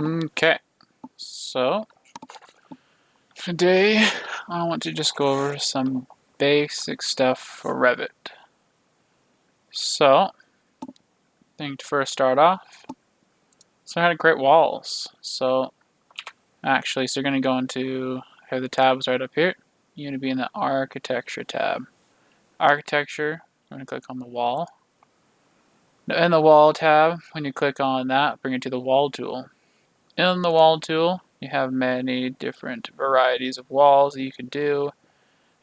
Okay, so today I want to just go over some basic stuff for Revit. So, I think to first start off, so how to create walls. So you're going to go into, I have the tabs right up here. You're going to be in the Architecture tab. Architecture, I'm going to click on the wall. In the Wall tab, when you click on that, bring it to the Wall tool. In the Wall tool, you have many different varieties of walls that you can do.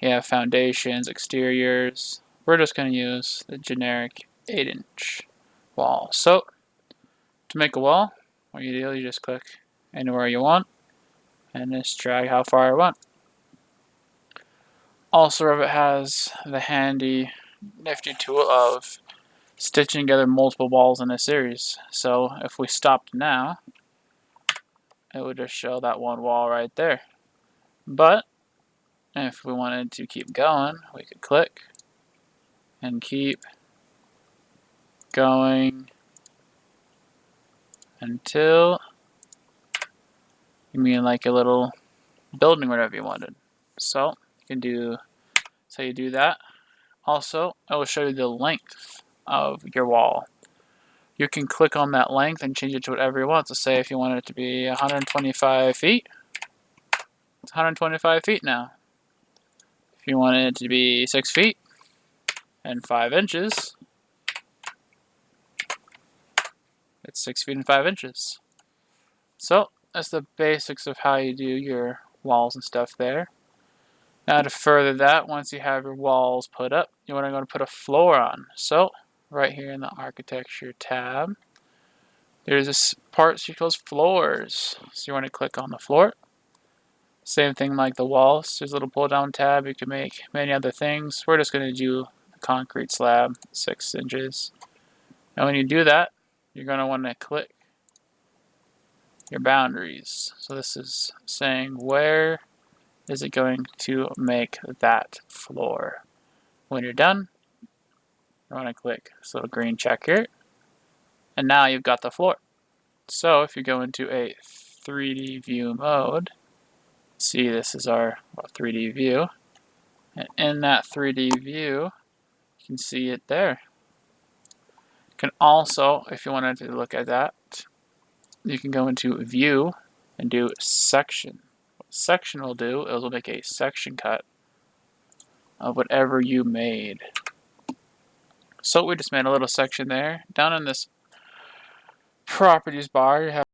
You have foundations, exteriors. We're just going to use the generic 8-inch wall. So, to make a wall, what you do, you just click anywhere you want and just drag how far you want. Also, Revit has the handy, nifty tool of stitching together multiple walls in a series. So, if we stopped now, it would just show that one wall right there. But if we wanted to keep going, we could click and keep going until you mean like a little building, whatever you wanted. So you can do, so you do that. Also, it will show you the length of your wall. You can click on that length and change it to whatever you want. So say if you want it to be 125 feet, it's 125 feet now. If you want it to be 6 feet and 5 inches, it's 6 feet and 5 inches. So that's the basics of how you do your walls and stuff there. Now to further that, once you have your walls put up, you want to go to put a floor on. So right here in the Architecture tab, there's this part she calls floors. So you want to click on the floor. Same thing like the walls. There's a little pull down tab. You can make many other things. We're just going to do the concrete slab, 6 inches. And when you do that, you're going to want to click your boundaries. So this is saying where is it going to make that floor. When you're done, you want to click this little green check here, and now you've got the floor. So if you go into a 3D view mode, see this is our 3D view, and in that 3D view you can see it there. You can also, if you wanted to look at that, you can go into view and do section. What section will do is will make a section cut of whatever you made. So we just made a little section there. Down in this properties bar, you have